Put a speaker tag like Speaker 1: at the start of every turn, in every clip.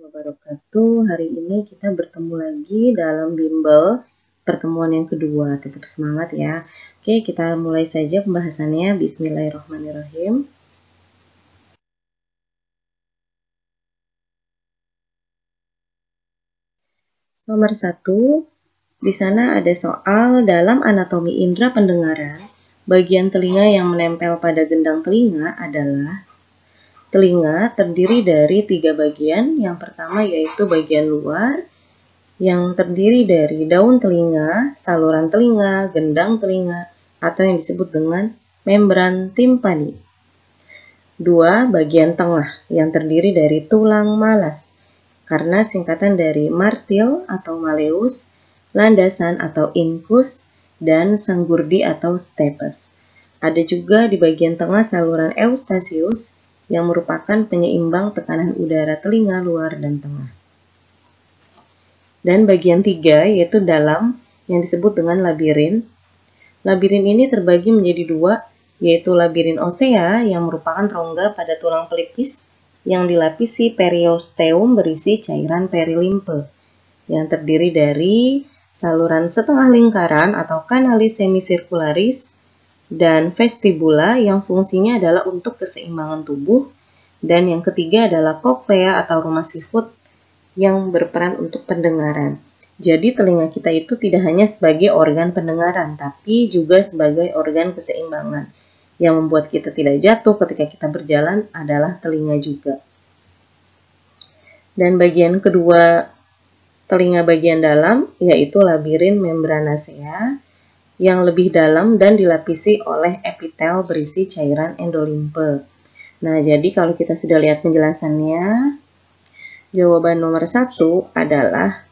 Speaker 1: wabarakatuh. Hari ini kita bertemu lagi dalam bimbel pertemuan yang kedua. Tetap semangat ya. Oke, kita mulai saja pembahasannya. Bismillahirrahmanirrahim. Nomor 1, di sana ada soal dalam anatomi indera pendengaran. Bagian telinga yang menempel pada gendang telinga adalah telinga terdiri dari 3 bagian. Yang pertama yaitu bagian luar, yang terdiri dari daun telinga, saluran telinga, gendang telinga, atau yang disebut dengan membran timpani. 2. Bagian tengah, yang terdiri dari tulang malas, karena singkatan dari martil atau malleus, landasan atau incus, dan sanggurdi atau stapes. Ada juga di bagian tengah saluran eustachius, yang merupakan penyeimbang tekanan udara telinga luar dan tengah. Dan bagian 3 yaitu dalam, yang disebut dengan labirin. Labirin ini terbagi menjadi 2, yaitu labirin osea yang merupakan rongga pada tulang pelipis yang dilapisi periosteum berisi cairan perilimfe, yang terdiri dari saluran setengah lingkaran atau kanalis semisirkularis dan vestibula yang fungsinya adalah untuk keseimbangan tubuh, dan yang ketiga adalah koklea atau rumah sifut yang berperan untuk pendengaran. Jadi telinga kita itu tidak hanya sebagai organ pendengaran, tapi juga sebagai organ keseimbangan. Yang membuat kita tidak jatuh ketika kita berjalan adalah telinga juga. Dan bagian kedua telinga bagian dalam yaitu labirin membranacea yang lebih dalam dan dilapisi oleh epitel berisi cairan endolimfe. Nah, jadi kalau kita sudah lihat penjelasannya, jawaban nomor 1 adalah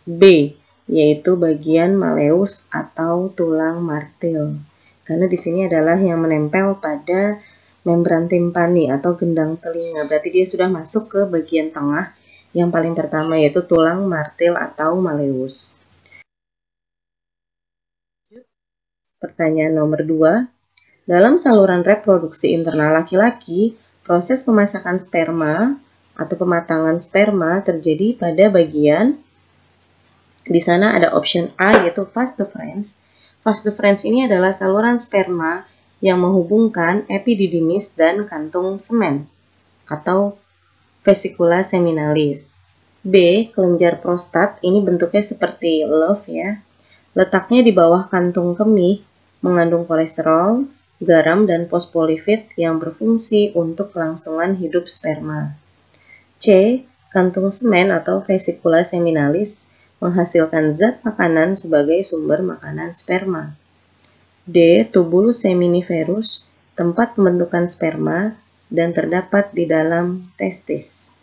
Speaker 1: B, yaitu bagian malleus atau tulang martil. Karena di sini adalah yang menempel pada membran timpani atau gendang telinga. Berarti dia sudah masuk ke bagian tengah yang paling pertama yaitu tulang martil atau malleus. Pertanyaan nomor 2. Dalam saluran reproduksi internal laki-laki, proses pemasakan sperma atau pematangan sperma terjadi pada bagian, di sana ada option A yaitu vas deferens. Vas deferens ini adalah saluran sperma yang menghubungkan epididymis dan kantung semen atau vesicula seminalis. B. Kelenjar prostat, ini bentuknya seperti love ya. Letaknya di bawah kantung kemih, mengandung kolesterol, garam, dan fosfolipid yang berfungsi untuk kelangsungan hidup sperma. C. Kantung semen atau vesicula seminalis menghasilkan zat makanan sebagai sumber makanan sperma. D. Tubulus seminiferus, tempat pembentukan sperma, dan terdapat di dalam testis.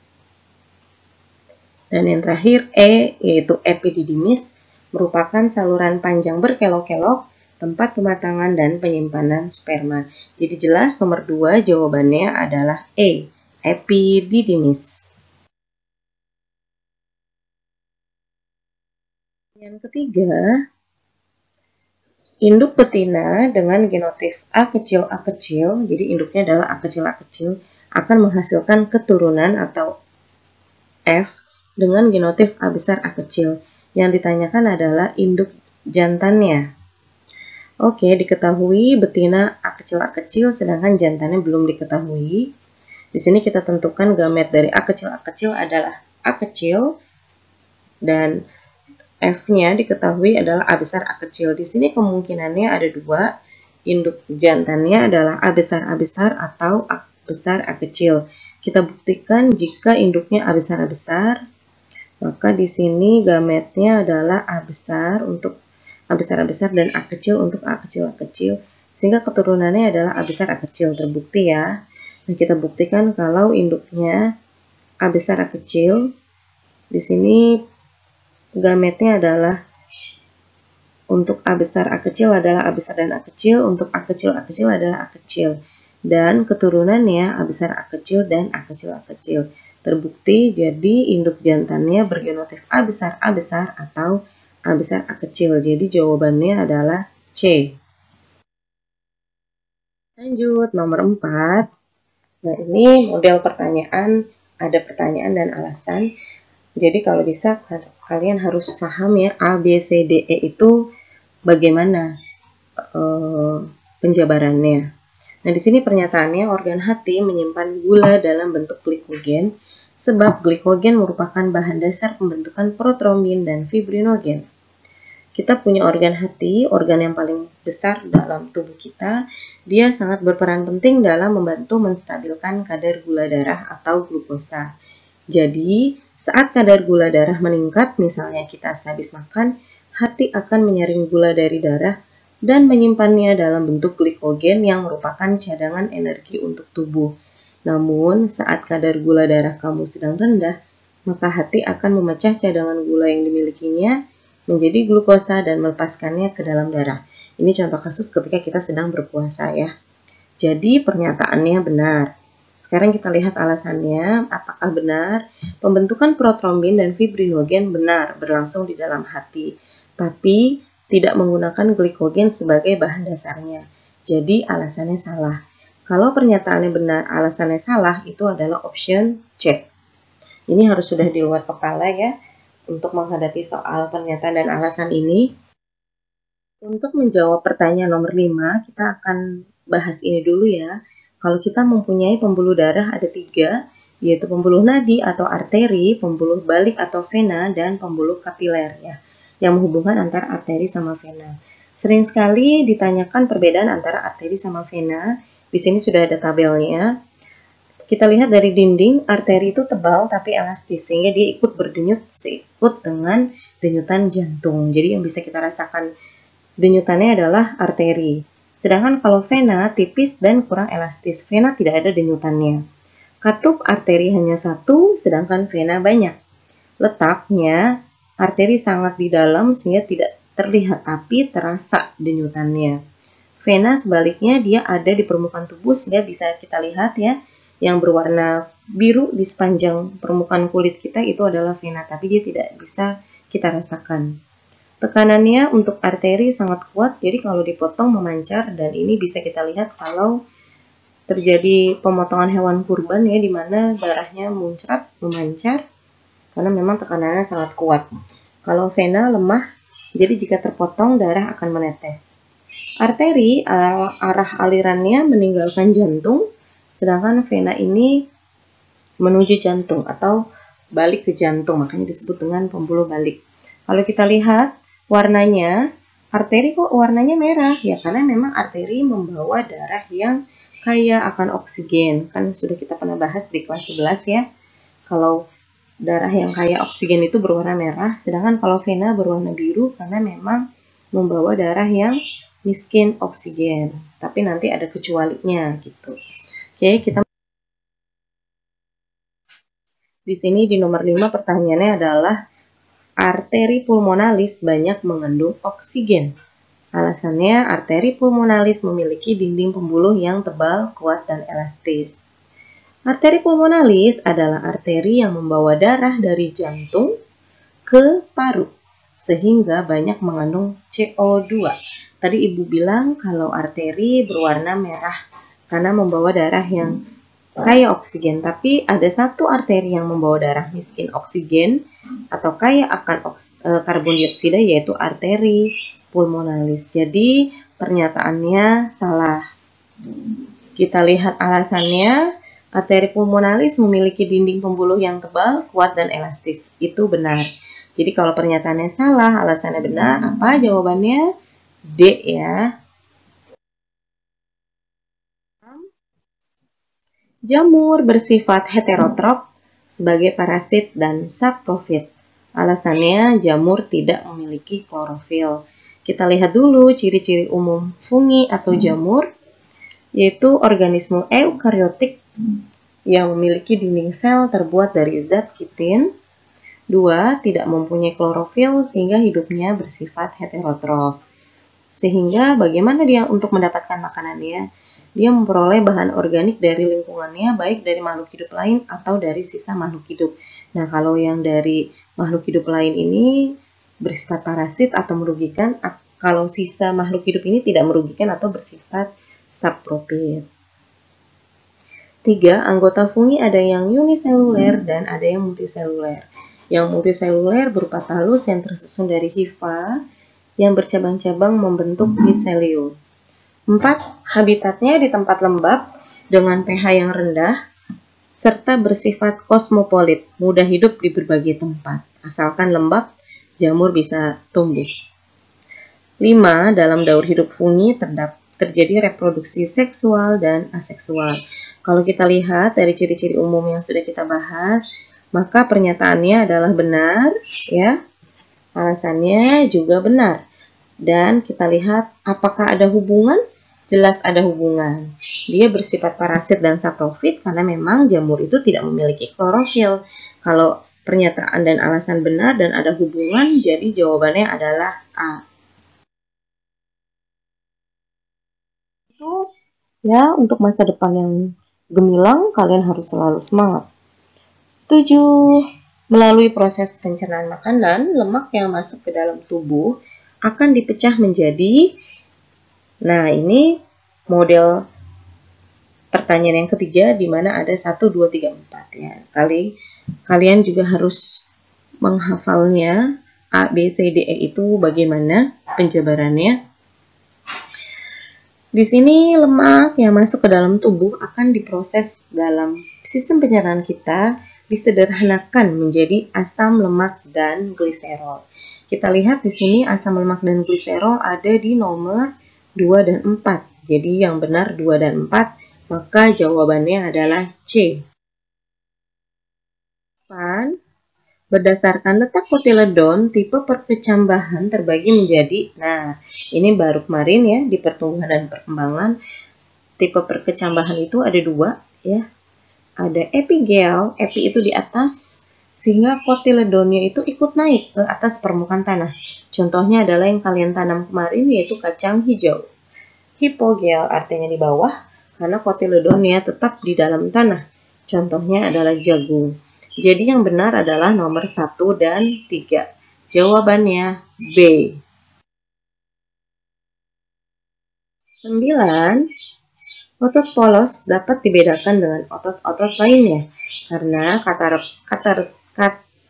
Speaker 1: Dan yang terakhir E, yaitu epididymis, merupakan saluran panjang berkelok-kelok, tempat pematangan dan penyimpanan sperma. Jadi jelas nomor 2 jawabannya adalah E, epididymis. Yang ketiga, induk betina dengan genotip A kecil, jadi induknya adalah A kecil, akan menghasilkan keturunan atau F dengan genotip A besar A kecil. Yang ditanyakan adalah induk jantannya. Oke, diketahui betina A kecil, sedangkan jantannya belum diketahui. Di sini kita tentukan gamet dari A kecil adalah A kecil, dan F-nya diketahui adalah A besar A kecil. Di sini kemungkinannya ada 2, induk jantannya adalah A besar atau A besar A kecil. Kita buktikan jika induknya A besar, maka di sini gametnya adalah A besar untuk A besar dan A kecil untuk A kecil, sehingga keturunannya adalah A besar A kecil, terbukti ya. Nah, kita buktikan kalau induknya A besar A kecil, di sini gametnya adalah untuk A besar A kecil adalah A besar dan A kecil, untuk A kecil adalah A kecil. Dan keturunannya A besar A kecil dan A kecil. Terbukti, jadi induk jantannya bergenotip A besar atau A besar A kecil. Jadi jawabannya adalah C. Lanjut, nomor 4. Nah, ini model pertanyaan, ada pertanyaan dan alasan. Jadi kalau bisa kalian harus paham ya A, B, C, D, E itu bagaimana penjabarannya. Nah, di sini pernyataannya organ hati menyimpan gula dalam bentuk glikogen sebab glikogen merupakan bahan dasar pembentukan protrombin dan fibrinogen. Kita punya organ hati, organ yang paling besar dalam tubuh kita. Dia sangat berperan penting dalam membantu menstabilkan kadar gula darah atau glukosa. Jadi, saat kadar gula darah meningkat, misalnya kita sehabis makan, hati akan menyaring gula dari darah dan menyimpannya dalam bentuk glikogen yang merupakan cadangan energi untuk tubuh. Namun, saat kadar gula darah kamu sedang rendah, maka hati akan memecah cadangan gula yang dimilikinya menjadi glukosa dan melepaskannya ke dalam darah. Ini contoh kasus ketika kita sedang berpuasa ya. Jadi pernyataannya benar. Sekarang kita lihat alasannya, apakah benar? Pembentukan protrombin dan fibrinogen benar berlangsung di dalam hati, tapi tidak menggunakan glikogen sebagai bahan dasarnya. Jadi alasannya salah. Kalau pernyataannya benar, alasannya salah, itu adalah option C. Ini harus sudah di luar kepala ya. Untuk menghadapi soal pernyataan dan alasan ini, untuk menjawab pertanyaan nomor 5, kita akan bahas ini dulu ya. Kalau kita mempunyai pembuluh darah ada 3, yaitu pembuluh nadi atau arteri, pembuluh balik atau vena, dan pembuluh kapiler ya, yang menghubungkan antara arteri sama vena. Sering sekali ditanyakan perbedaan antara arteri sama vena. Di sini sudah ada tabelnya. Kita lihat dari dinding, arteri itu tebal tapi elastis, sehingga dia ikut berdenyut seikut dengan denyutan jantung. Jadi yang bisa kita rasakan denyutannya adalah arteri. Sedangkan kalau vena tipis dan kurang elastis, vena tidak ada denyutannya. Katup arteri hanya 1, sedangkan vena banyak. Letaknya, arteri sangat di dalam sehingga tidak terlihat tapi terasa denyutannya. Vena sebaliknya dia ada di permukaan tubuh sehingga bisa kita lihat ya. Yang berwarna biru di sepanjang permukaan kulit kita itu adalah vena, tapi dia tidak bisa kita rasakan. Tekanannya untuk arteri sangat kuat, jadi kalau dipotong memancar, dan ini bisa kita lihat kalau terjadi pemotongan hewan kurban ya, di mana darahnya muncrat, memancar, karena memang tekanannya sangat kuat. Kalau vena lemah, jadi jika terpotong darah akan menetes. Arteri arah alirannya meninggalkan jantung, sedangkan vena ini menuju jantung atau balik ke jantung, makanya disebut dengan pembuluh balik. Kalau kita lihat warnanya, arteri kok warnanya merah? Ya karena memang arteri membawa darah yang kaya akan oksigen. Kan sudah kita pernah bahas di kelas 11 ya. Kalau darah yang kaya oksigen itu berwarna merah, sedangkan kalau vena berwarna biru karena memang membawa darah yang miskin oksigen. Tapi nanti ada kecualinya gitu. Oke, kita di sini di nomor 5 pertanyaannya adalah arteri pulmonalis banyak mengandung oksigen. Alasannya arteri pulmonalis memiliki dinding pembuluh yang tebal, kuat, dan elastis. Arteri pulmonalis adalah arteri yang membawa darah dari jantung ke paru, sehingga banyak mengandung CO2. Tadi Ibu bilang kalau arteri berwarna merah karena membawa darah yang kaya oksigen, tapi ada satu arteri yang membawa darah miskin oksigen atau kaya akan karbon dioksida, yaitu arteri pulmonalis. Jadi pernyataannya salah. Kita lihat alasannya, arteri pulmonalis memiliki dinding pembuluh yang tebal, kuat, dan elastis. Itu benar. Jadi kalau pernyataannya salah, alasannya benar, apa jawabannya? D ya. Jamur bersifat heterotrof sebagai parasit dan saprofit. Alasannya jamur tidak memiliki klorofil. Kita lihat dulu ciri-ciri umum fungi atau jamur, yaitu organisme eukariotik yang memiliki dinding sel terbuat dari zat kitin. 2. Tidak mempunyai klorofil sehingga hidupnya bersifat heterotrof. Sehingga bagaimana dia untuk mendapatkan makanannya? Dia memperoleh bahan organik dari lingkungannya, baik dari makhluk hidup lain atau dari sisa makhluk hidup. Nah, kalau yang dari makhluk hidup lain ini bersifat parasit atau merugikan, kalau sisa makhluk hidup ini tidak merugikan atau bersifat saprofit. 3. Anggota fungi ada yang uniseluler dan ada yang multiseluler. Yang multiseluler berupa talus yang tersusun dari hifa yang bercabang-cabang membentuk miselium. 4. Habitatnya di tempat lembab dengan pH yang rendah serta bersifat kosmopolit, mudah hidup di berbagai tempat. Asalkan lembab, jamur bisa tumbuh. 5. Dalam daur hidup fungi terjadi reproduksi seksual dan aseksual. Kalau kita lihat dari ciri-ciri umum yang sudah kita bahas, maka pernyataannya adalah benar, ya. Alasannya juga benar. Dan kita lihat apakah ada hubungan? Jelas ada hubungan. Dia bersifat parasit dan saprofit karena memang jamur itu tidak memiliki klorofil. Kalau pernyataan dan alasan benar dan ada hubungan, jadi jawabannya adalah A. Itu ya, untuk masa depan yang gemilang, kalian harus selalu semangat. 7. Melalui proses pencernaan makanan, lemak yang masuk ke dalam tubuh akan dipecah menjadi, nah ini model pertanyaan yang ketiga di mana ada 1, 2, 3, 4 ya. Kalian juga harus menghafalnya A, B, C, D, E itu bagaimana penjabarannya. Di sini lemak yang masuk ke dalam tubuh akan diproses dalam sistem pencernaan kita, disederhanakan menjadi asam lemak dan gliserol. Kita lihat di sini asam lemak dan gliserol ada di nomor 2 dan 4. Jadi yang benar 2 dan 4, maka jawabannya adalah C. Berdasarkan letak kotiledon, tipe perkecambahan terbagi menjadi, nah ini baru kemarin ya di pertumbuhan dan perkembangan, tipe perkecambahan itu ada 2 ya. Ada epigel, epi itu di atas, sehingga kotiledonnya itu ikut naik ke atas permukaan tanah. Contohnya adalah yang kalian tanam kemarin yaitu kacang hijau. Hipogel artinya di bawah, karena kotiledonnya tetap di dalam tanah. Contohnya adalah jagung. Jadi yang benar adalah nomor 1 dan 3. Jawabannya B. 9. Otot polos dapat dibedakan dengan otot-otot lainnya karena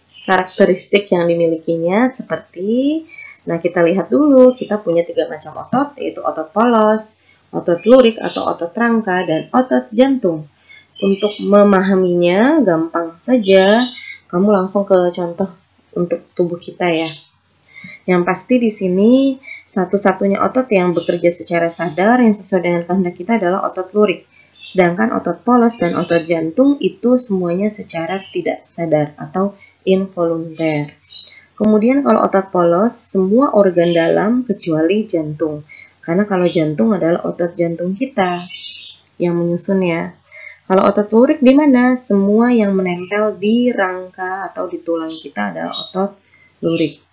Speaker 1: karakteristik yang dimilikinya seperti, nah kita lihat dulu, kita punya 3 macam otot, yaitu otot polos, otot lurik atau otot rangka, dan otot jantung. Untuk memahaminya gampang saja, kamu langsung ke contoh untuk tubuh kita ya. Yang pasti di sini satu-satunya otot yang bekerja secara sadar yang sesuai dengan kehendak kita adalah otot lurik. Sedangkan otot polos dan otot jantung itu semuanya secara tidak sadar atau involunter. Kemudian kalau otot polos, semua organ dalam kecuali jantung. Karena kalau jantung adalah otot jantung kita yang menyusunnya. Kalau otot lurik di mana? Semua yang menempel di rangka atau di tulang kita adalah otot lurik.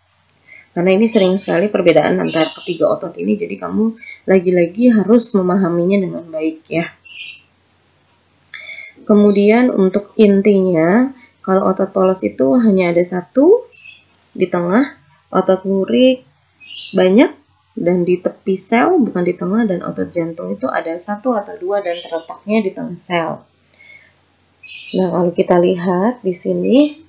Speaker 1: Karena ini sering sekali perbedaan antara ketiga otot ini, jadi kamu lagi-lagi harus memahaminya dengan baik ya. Kemudian untuk intinya, kalau otot polos itu hanya ada 1 di tengah, otot lurik banyak dan di tepi sel, bukan di tengah, dan otot jantung itu ada 1 atau 2 dan terletaknya di tengah sel. Nah, kalau kita lihat di sini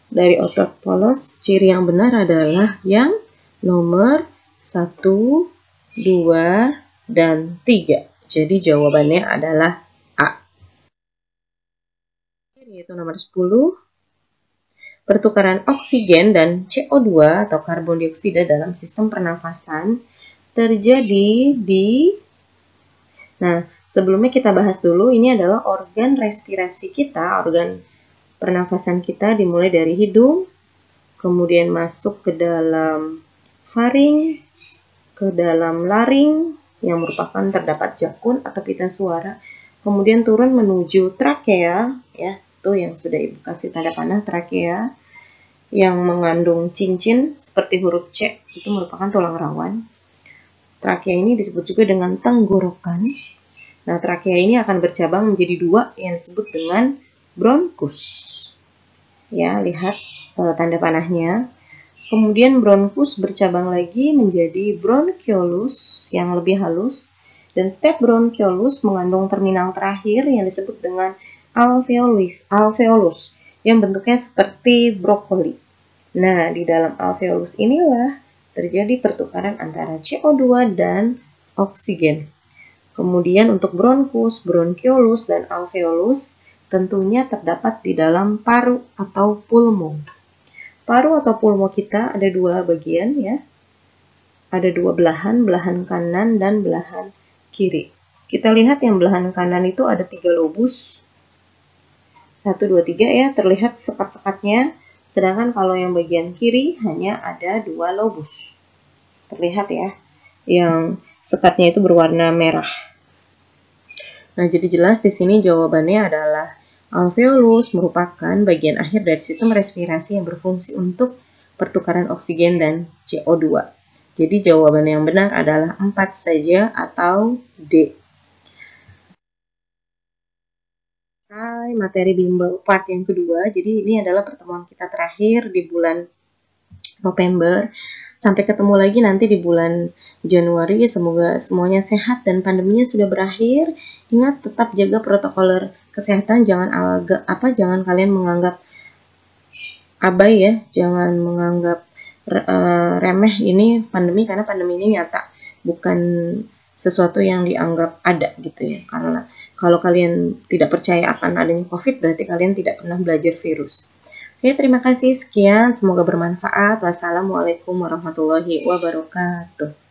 Speaker 1: dari otot polos, ciri yang benar adalah yang nomor 1, 2, dan 3. Jadi jawabannya adalah A. Yaitu nomor 10. Pertukaran oksigen dan CO2 atau karbon dioksida dalam sistem pernafasan terjadi di... Nah, sebelumnya kita bahas dulu, ini adalah organ respirasi kita, organ pernafasan kita dimulai dari hidung, kemudian masuk ke dalam faring, ke dalam laring yang merupakan terdapat jakun atau pita suara, kemudian turun menuju trakea, ya, itu yang sudah Ibu kasih tanda panah, trakea, yang mengandung cincin seperti huruf C, itu merupakan tulang rawan. Trakea ini disebut juga dengan tenggorokan. Nah, trakea ini akan bercabang menjadi 2 yang disebut dengan bronkus. Ya, lihat tanda panahnya. Kemudian bronkus bercabang lagi menjadi bronchiolus yang lebih halus. Dan stem bronchiolus mengandung terminal terakhir yang disebut dengan alveolus yang bentuknya seperti brokoli. Nah, di dalam alveolus inilah terjadi pertukaran antara CO2 dan oksigen. Kemudian untuk bronkus, bronkiolus, dan alveolus tentunya terdapat di dalam paru atau pulmo. Paru atau pulmo kita ada dua bagian ya. Ada dua belahan, belahan kanan dan belahan kiri. Kita lihat yang belahan kanan itu ada 3 lobus. 1, 2, 3 ya, terlihat sekat-sekatnya. Sedangkan kalau yang bagian kiri hanya ada 2 lobus. Terlihat ya, yang sekatnya itu berwarna merah. Nah, jadi jelas di sini jawabannya adalah alveolus merupakan bagian akhir dari sistem respirasi yang berfungsi untuk pertukaran oksigen dan CO2. Jadi jawaban yang benar adalah 4 saja atau D. Hai, materi bimbel part yang kedua. Jadi ini adalah pertemuan kita terakhir di bulan November. Sampai ketemu lagi nanti di bulan Januari. Semoga semuanya sehat dan pandeminya sudah berakhir. Ingat tetap jaga protokol kesehatan. Jangan kalian menganggap abai ya. Jangan menganggap remeh ini pandemi, karena pandemi ini nyata, bukan sesuatu yang dianggap ada gitu ya. Karena kalau kalian tidak percaya akan adanya COVID, berarti kalian tidak pernah belajar virus. Oke, terima kasih. Sekian. Semoga bermanfaat. Wassalamualaikum warahmatullahi wabarakatuh.